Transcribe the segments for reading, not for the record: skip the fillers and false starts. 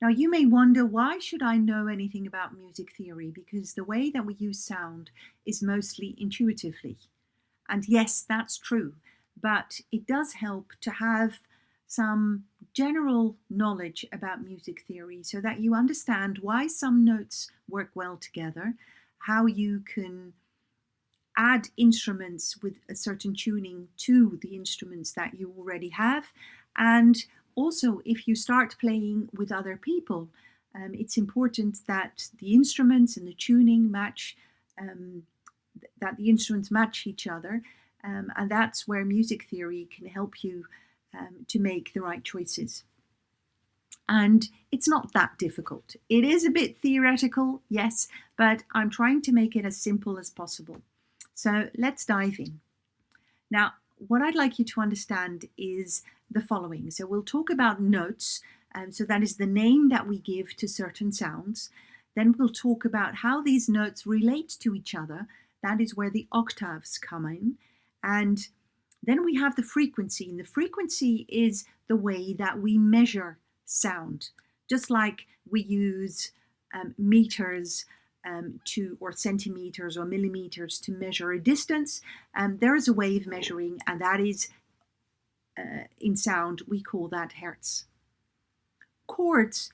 Now, you may wonder, why should I know anything about music theory? Because the way that we use sound is mostly intuitively. And yes, that's true, but it does help to have some general knowledge about music theory so that you understand why some notes work well together, how you can add instruments with a certain tuning to the instruments that you already have. And also, if you start playing with other people, it's important that the instruments and the tuning match, um, that the instruments match each other. And that's where music theory can help you to make the right choices. And it's not that difficult. It is a bit theoretical, yes, but I'm trying to make it as simple as possible. So let's dive in. Now, what I'd like you to understand is the following. So we'll talk about notes. So that is the name that we give to certain sounds. Then we'll talk about how these notes relate to each other. That is where the octaves come in. And then we have the frequency. And the frequency is the way that we measure sound. Just like we use meters or centimeters or millimeters to measure a distance, there is a way of measuring, and that is in sound, we call that hertz. Chords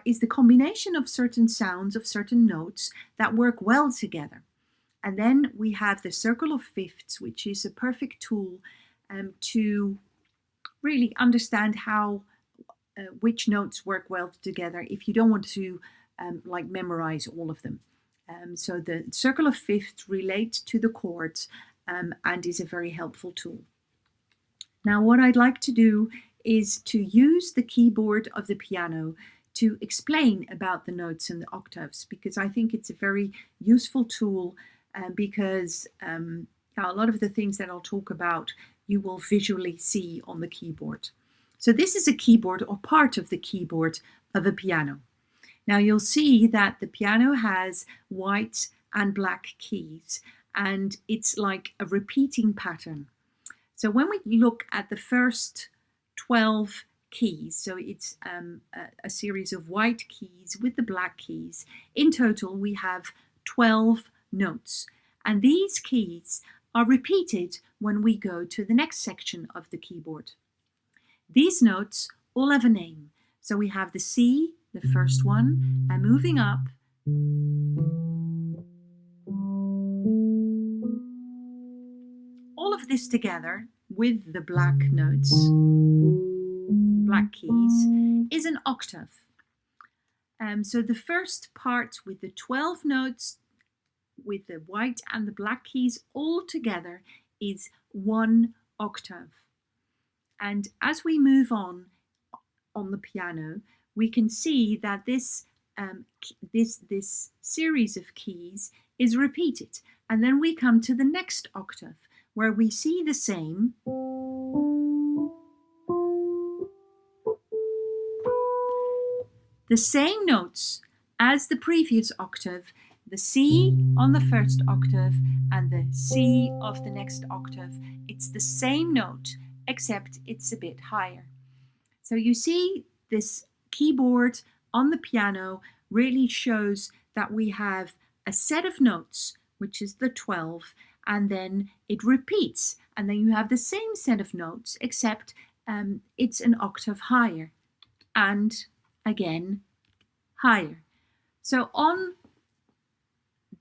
is the combination of certain sounds, of certain notes that work well together. And then we have the circle of fifths, which is a perfect tool to really understand how which notes work well together if you don't want to memorize all of them. So the circle of fifths relates to the chords and is a very helpful tool. Now, what I'd like to do is to use the keyboard of the piano to explain about the notes and the octaves, because I think it's a very useful tool because a lot of the things that I'll talk about you will visually see on the keyboard. So this is a keyboard or part of the keyboard of a piano. Now you'll see that the piano has white and black keys, and it's like a repeating pattern. So when we look at the first 12 keys, so it's a series of white keys with the black keys. In total, we have 12 notes, and these keys are repeated when we go to the next section of the keyboard. These notes all have a name. So we have the C, the first one, and moving up, all of this together with the black notes, black keys, is an octave. So the first part with the 12 notes with the white and the black keys all together is one octave. And as we move on the piano, we can see that this series of keys is repeated. And then we come to the next octave, where we see the same notes as the previous octave, the C on the first octave and the C of the next octave. It's the same note, except it's a bit higher. So you see, this keyboard on the piano really shows that we have a set of notes, which is the 12, and then it repeats, and then you have the same set of notes, except it's an octave higher, and again higher. So on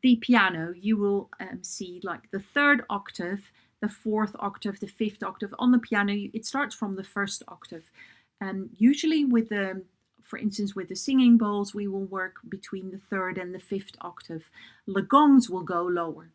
the piano, you will see like the third octave, the fourth octave, the fifth octave. On the piano, it starts from the first octave. Usually with the, for instance, with the singing bowls, we will work between the third and the fifth octave. Le gongs will go lower.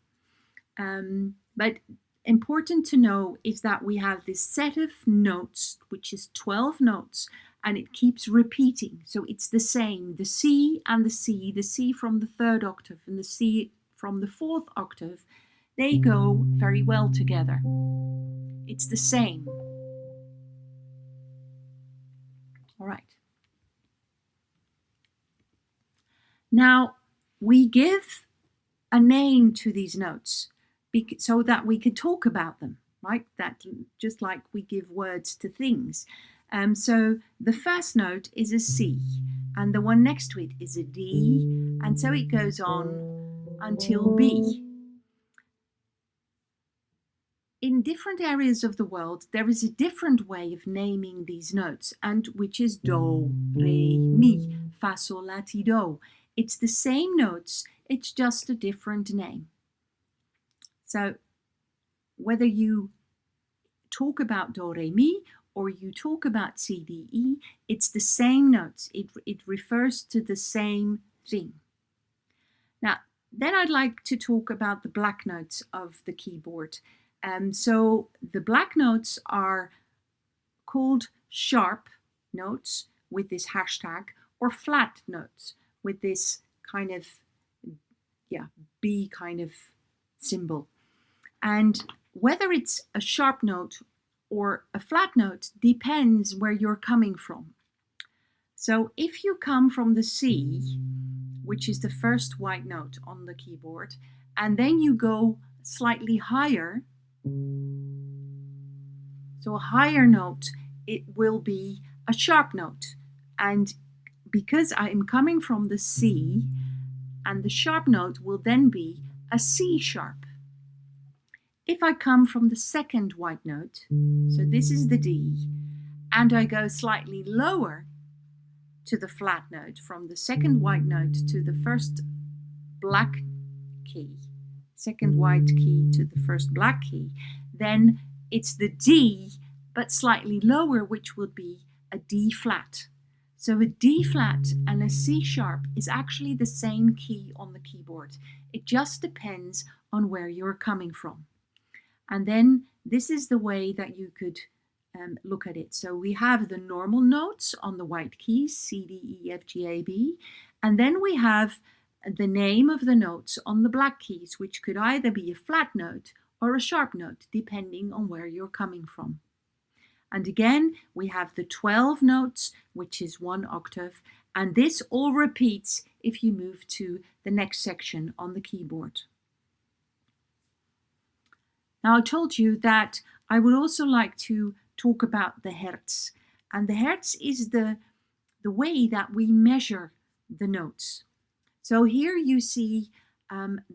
But important to know is that we have this set of notes, which is 12 notes, and it keeps repeating. So it's the same, the C and the C from the third octave and the C from the fourth octave, they go very well together. It's the same. All right. Now we give a name to these notes so that we could talk about them, right? That just like we give words to things. So the first note is a C, and the one next to it is a D, and so it goes on until B. In different areas of the world, there is a different way of naming these notes, and which is do, re, mi, fa, sol, la, ti, do. It's the same notes, it's just a different name. So whether you talk about do, re, mi, or you talk about C, D, E, it's the same notes. It refers to the same thing. Now, then I'd like to talk about the black notes of the keyboard. So the black notes are called sharp notes with this hashtag, or flat notes with this kind of, B kind of symbol. And whether it's a sharp note or a flat note depends where you're coming from. So if you come from the C, which is the first white note on the keyboard, and then you go slightly higher, so a higher note, it will be a sharp note. And because I am coming from the C, and the sharp note will then be a C sharp. If I come from the second white note, so this is the D, and I go slightly lower to the flat note, from the second white note to the first black key, second white key to the first black key, then it's the D, but slightly lower, which would be a D flat. So a D flat and a C sharp is actually the same key on the keyboard. It just depends on where you're coming from. And then this is the way that you could look at it. So we have the normal notes on the white keys, C, D, E, F, G, A, B. And then we have the name of the notes on the black keys, which could either be a flat note or a sharp note, depending on where you're coming from. And again, we have the 12 notes, which is 1 octave. And this all repeats if you move to the next section on the keyboard. Now, I told you that I would also like to talk about the hertz. And the hertz is the way that we measure the notes. So here you see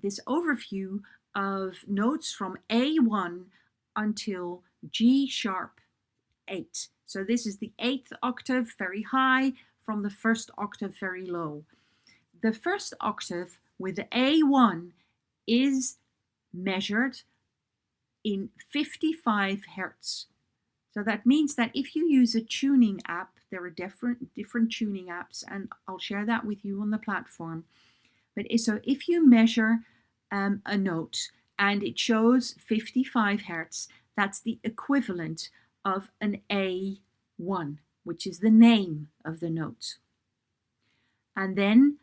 this overview of notes from A1 until G sharp 8. So this is the 8th octave, very high, from the first octave, very low. The first octave with the A1 is measured in 55 hertz. So that means that if you use a tuning app, there are different tuning apps, and I'll share that with you on the platform. But so if you measure a note and it shows 55 hertz, that's the equivalent of an A1, which is the name of the note. And then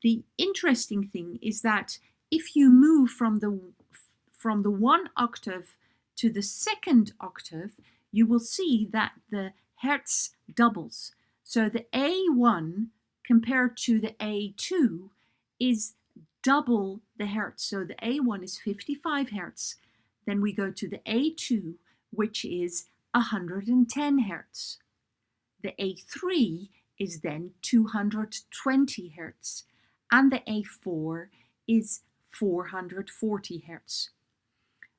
the interesting thing is that if you move from the 1 octave to the second octave, you will see that the hertz doubles. So the A1 compared to the A2 is double the hertz. So the A1 is 55 hertz. Then we go to the A2, which is 110 hertz. The A3 is then 220 hertz. And the A4 is 440 hertz.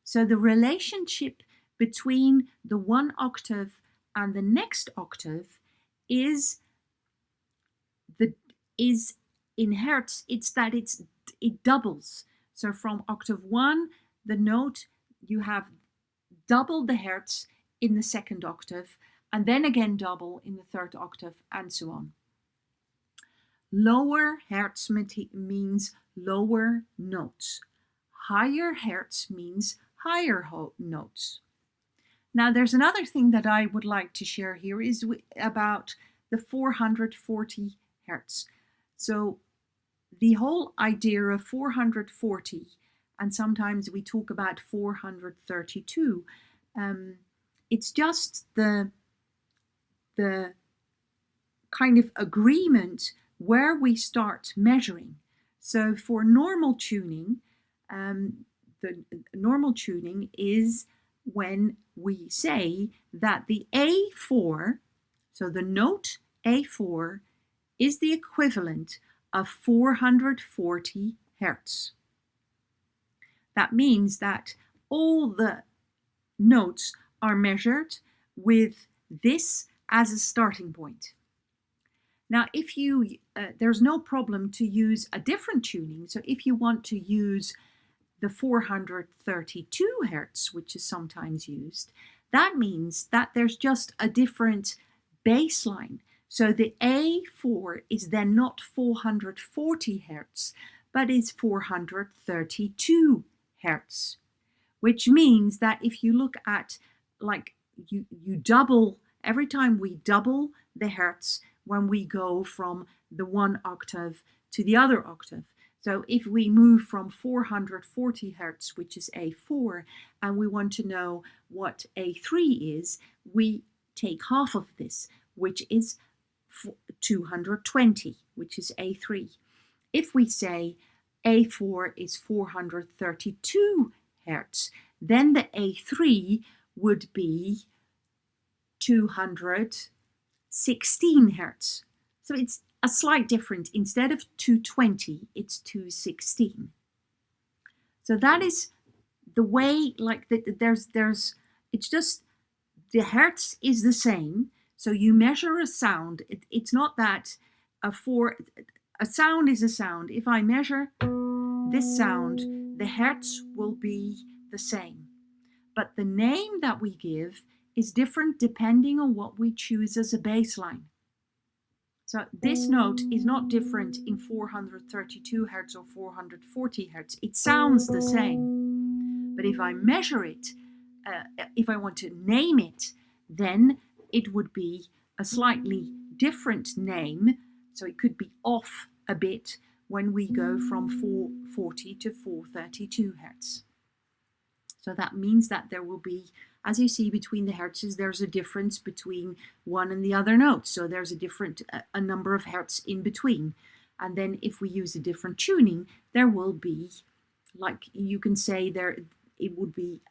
So the relationship between the 1 octave and the next octave is in hertz, it's that it doubles. So from octave 1, the note, you have double the hertz in the second octave, and then again double in the third octave, and so on. Lower hertz means lower notes. Higher hertz means higher notes. Now, there's another thing that I would like to share here is about the 440 hertz. So the whole idea of 440, and sometimes we talk about 432, it's just the kind of agreement where we start measuring. So for normal tuning, the normal tuning is when we say that the A4, so the note A4 is the equivalent of 440 hertz. That means that all the notes are measured with this as a starting point. Now, if you, there's no problem to use a different tuning. So if you want to use the 432 hertz, which is sometimes used, that means that there's just a different baseline. So the A4 is then not 440 hertz, but is 432 hertz, which means that if you look at, like, you double, every time we double the hertz when we go from the one octave to the other octave. So if we move from 440 hertz, which is A4, and we want to know what A3 is, we take half of this, which is 220, which is A3. If we say A4 is 432 hertz, then the A3 would be 216 hertz. So it's a slight difference. Instead of 220, it's 216. So that is the way, like, it's just, the hertz is the same. So you measure a sound. It's not that a sound is a sound. If I measure this sound, the hertz will be the same. But the name that we give is different depending on what we choose as a baseline. So this note is not different in 432 hertz or 440 hertz. It sounds the same. But if I measure it, if I want to name it, then it would be a slightly different name. So it could be off a bit when we go from 440 to 432 hertz. So that means that there will be, as you see between the hertzes, there's a difference between one and the other note. So there's a number of hertz in between. And then if we use a different tuning, there will be, like you can say there, it would be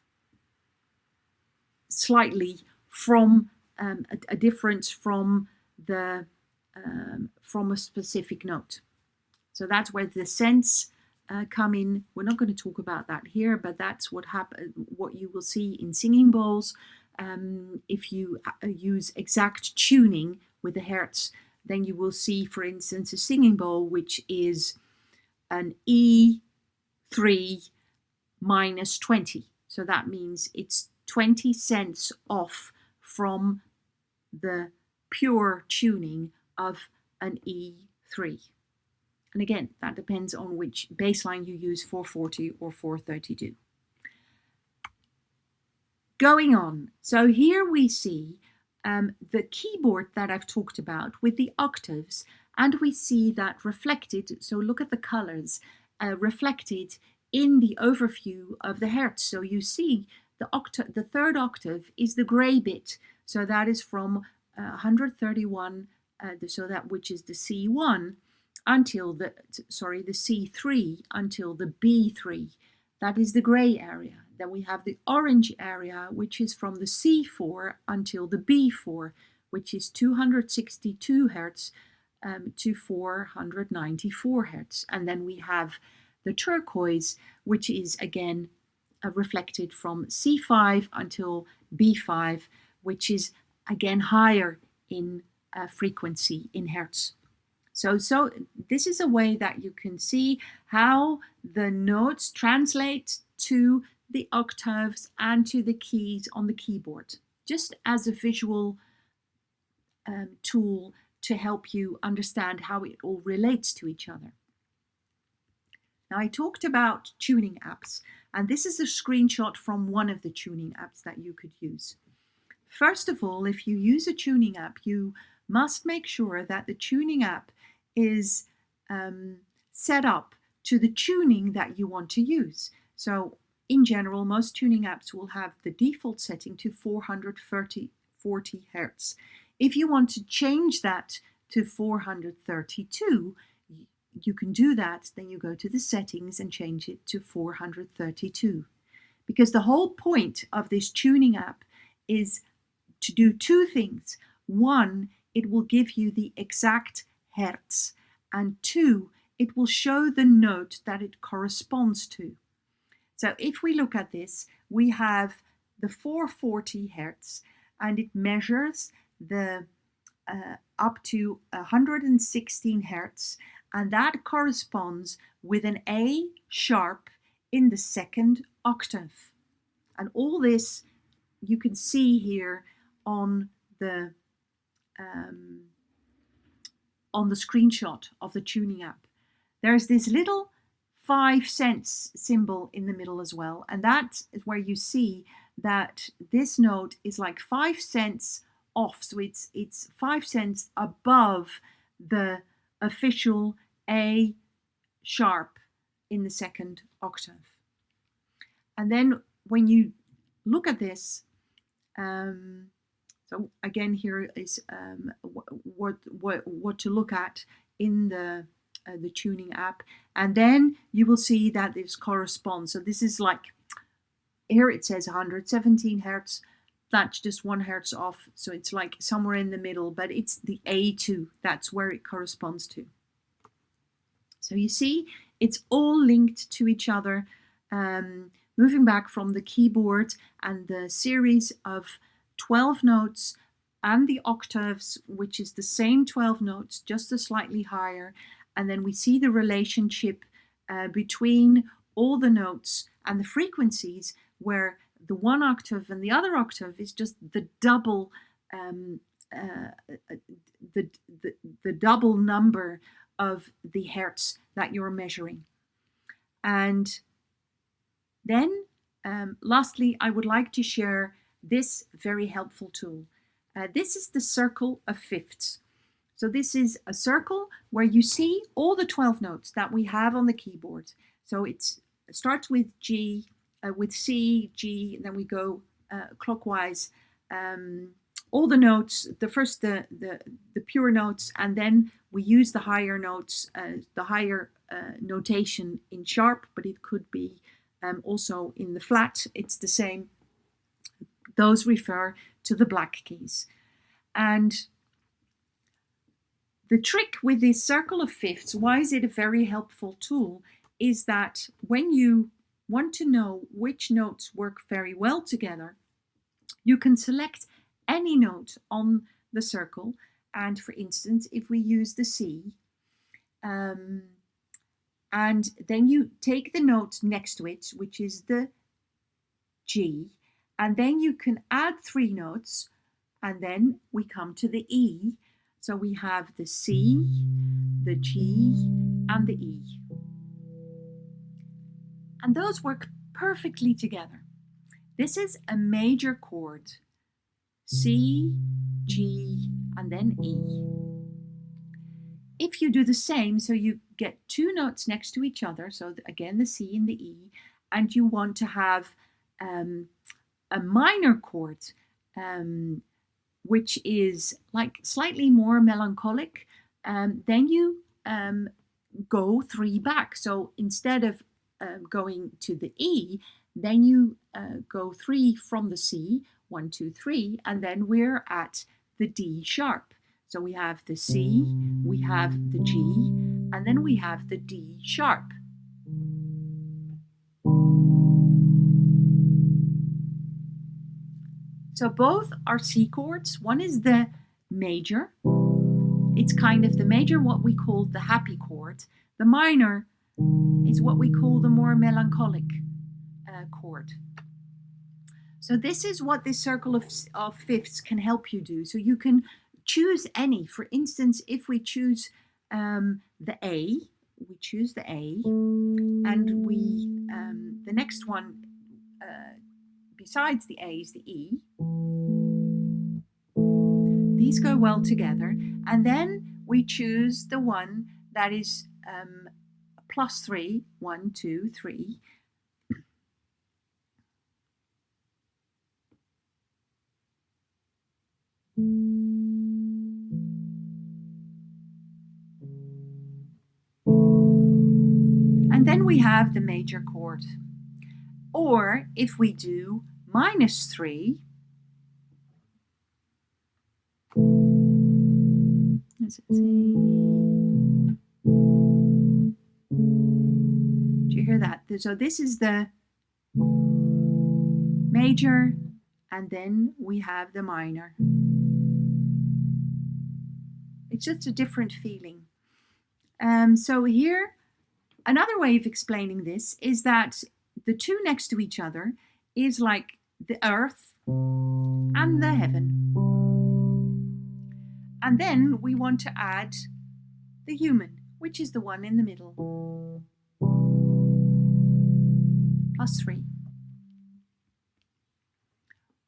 slightly from a difference from the from a specific note. So that's where the cents come in. We're not going to talk about that here, but that's what you will see in singing bowls. If you use exact tuning with the hertz, then you will see, for instance, a singing bowl which is an E3 minus 20. So that means it's 20 cents off from the pure tuning of an E3. And again, that depends on which baseline you use, 440 or 432. Going on, so here we see the keyboard that I've talked about with the octaves, and we see that reflected, so look at the colors, reflected in the overview of the hertz. So you see the third octave is the gray bit, so that is from 131, so that which is the C1, until the C3 until the B3. That is the gray area. Then we have the orange area, which is from the C4 until the B4, which is 262 hertz to 494 hertz. And then we have the turquoise, which is again reflected from C5 until B5, which is again higher in frequency in hertz. So this is a way that you can see how the notes translate to the octaves and to the keys on the keyboard, just as a visual tool to help you understand how it all relates to each other. Now, I talked about tuning apps, and this is a screenshot from one of the tuning apps that you could use. First of all, if you use a tuning app, you must make sure that the tuning app is set up to the tuning that you want to use. So in general, most tuning apps will have the default setting to 440 hertz. If you want to change that to 432, you can do that. Then you go to the settings and change it to 432. Because the whole point of this tuning app is to do two things. One, it will give you the exact hertz, and 2, it will show the note that it corresponds to. So if we look at this, we have the 440 hertz, and it measures the up to 116 hertz, and that corresponds with an A sharp in the second octave. And all this you can see here on the screenshot of the tuning app. There's this little 5 cents symbol in the middle as well, and that is where you see that this note is like 5 cents off, so it's 5 cents above the official A sharp in the second octave. And then when you look at this, so again here is what to look at in the tuning app, and then you will see that this corresponds. So this is like, here it says 117 hertz, that's just 1 hertz off, so it's like somewhere in the middle, but it's the A2, that's where it corresponds to. So you see, it's all linked to each other. Moving back from the keyboard and the series of 12 notes and the octaves, which is the same 12 notes, just a slightly higher. And then we see the relationship between all the notes and the frequencies, where the one octave and the other octave is just the double, the double number of the hertz that you're measuring. And then, lastly, I would like to share this very helpful tool. This is the circle of fifths. So this is a circle where you see all the 12 notes that we have on the keyboard. So it starts with G, with C, G, and then we go clockwise. All the notes, the pure notes, and then we use the higher notes, the higher notation in sharp, but it could be also in the flat, it's the same. Those refer to the black keys. And the trick with this circle of fifths, why is it a very helpful tool, is that when you want to know which notes work very well together, you can select any note on the circle. And for instance, if we use the C, and then you take the note next to it, which is the G, and then you can add 3 notes, and then we come to the E. So we have the C, the G, and the E. And those work perfectly together. This is a major chord. C, G, and then E. If you do the same, so you get 2 notes next to each other, so again the C and the E, and you want to have a minor chord, which is like slightly more melancholic, then you go 3 back. So instead of going to the E, then you go 3 from the C, 1, 2, 3, and then we're at the D sharp. So we have the C, we have the G, and then we have the D sharp. So both are C chords. One is the major. It's kind of the major, what we call the happy chord. The minor is what we call the more melancholic chord. So this is what this circle of fifths can help you do. So you can choose any. For instance, if we choose the A, we choose the A, and we the next one besides the A is the E. These go well together, and then we choose the one that is +3, 1, 2, 3. And then we have the major chord. Or if we do -3, as it say, hear that. So this is the major, and then we have the minor. It's just a different feeling. So here, another way of explaining this is that the two next to each other is like the earth and the heaven. And then we want to add the human, which is the one in the middle. +3.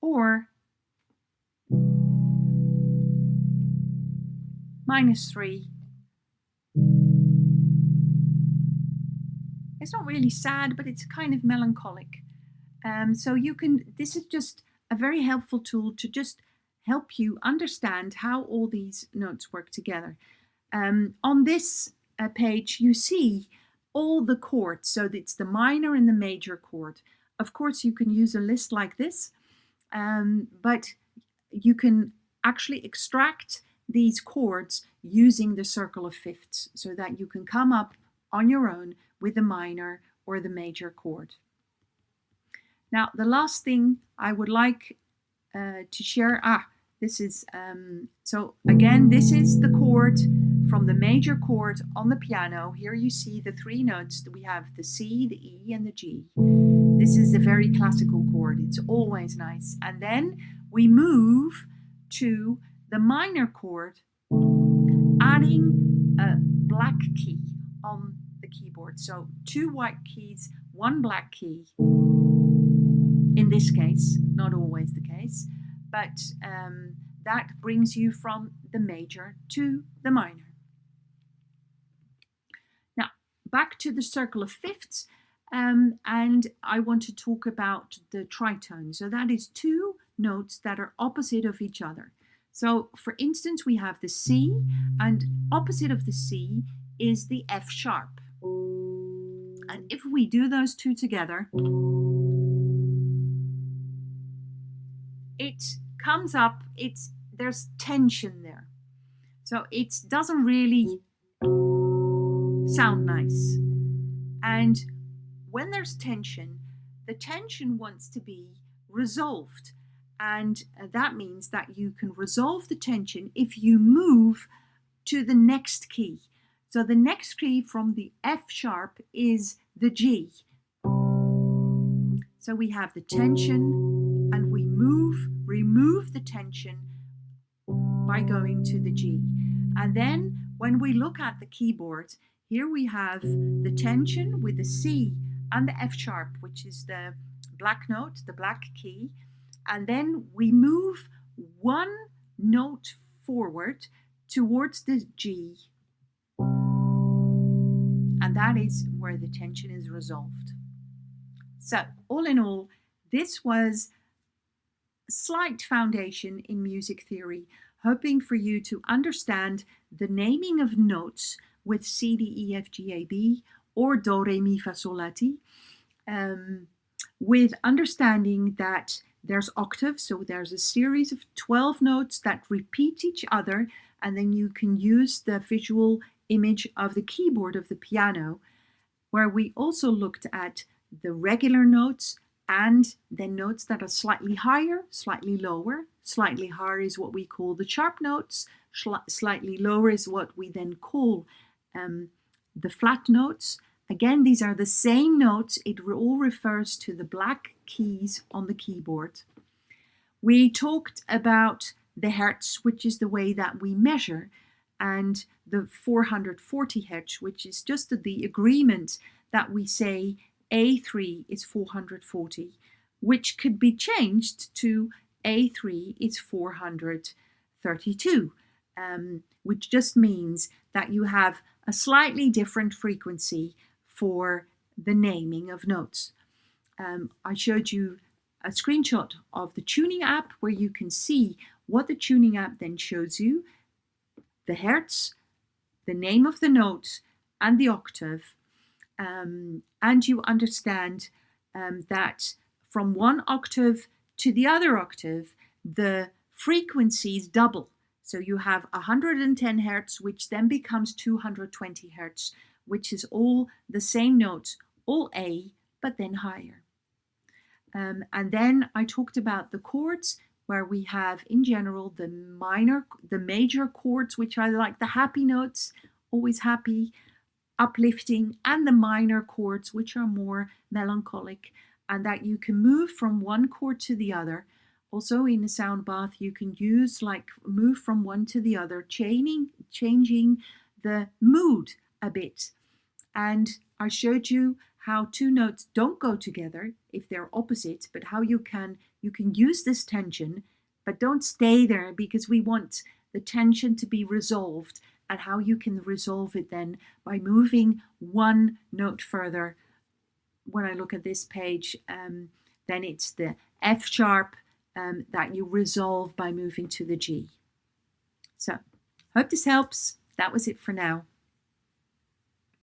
Or -3. It's not really sad, but it's kind of melancholic. So you can, this is just a very helpful tool to just help you understand how all these notes work together. On this page, you see all the chords. So it's the minor and the major chord. Of course, you can use a list like this, but you can actually extract these chords using the circle of fifths so that you can come up on your own with the minor or the major chord. Now, the last thing I would like to share, this is, so again, this is the chord from the major chord on the piano. Here you see the three notes. We have the C, the E, and the G. This is a very classical chord. It's always nice. And then we move to the minor chord, adding a black key on the keyboard. So 2 white keys, 1 black key. In this case, not always the case, but that brings you from the major to the minor. Now, back to the circle of fifths, and I want to talk about the tritone. So that is 2 notes that are opposite of each other. So, for instance, we have the C, and opposite of the C is the F sharp. And if we do those 2 together, it comes up, there's tension there. So it doesn't really sound nice. And when there's tension, the tension wants to be resolved. And that means that you can resolve the tension if you move to the next key. So the next key from the F sharp is the G. So we have the tension, and we remove the tension by going to the G. And then when we look at the keyboard, here we have the tension with the C and the F sharp, which is the black note, the black key. And then we move 1 note forward towards the G. And that is where the tension is resolved. So, all in all, this was a slight foundation in music theory, hoping for you to understand the naming of notes with C, D, E, F, G, A, B, or Do, Re, Mi, Fa, Sol, La, Ti, with understanding that there's octaves, so there's a series of 12 notes that repeat each other, and then you can use the visual image of the keyboard of the piano, where we also looked at the regular notes and then notes that are slightly higher, slightly lower. Slightly higher is what we call the sharp notes, slightly lower is what we then call the flat notes. Again, these are the same notes. It all refers to the black keys on the keyboard. We talked about the hertz, which is the way that we measure, and the 440 hertz, which is just the agreement that we say A3 is 440, which could be changed to A3 is 432, which just means that you have a slightly different frequency for the naming of notes. I showed you a screenshot of the tuning app where you can see what the tuning app then shows you, the hertz, the name of the note, and the octave. And you understand that from one octave to the other octave, the frequencies double. So you have 110 hertz, which then becomes 220 hertz, which is all the same notes all A, but then higher. And then I talked about the chords, where we have in general the major chords, which are like the happy notes, always happy, uplifting, and the minor chords, which are more melancholic, and that you can move from one chord to the other. Also in a sound bath, you can use move from one to the other, changing the mood a bit. And I showed you how two notes don't go together if they're opposite, but how you can use this tension, but don't stay there, because we want the tension to be resolved, and how you can resolve it then by moving one note further. When I look at this page, then it's the F sharp that you resolve by moving to the G. So, hope this helps. That was it for now.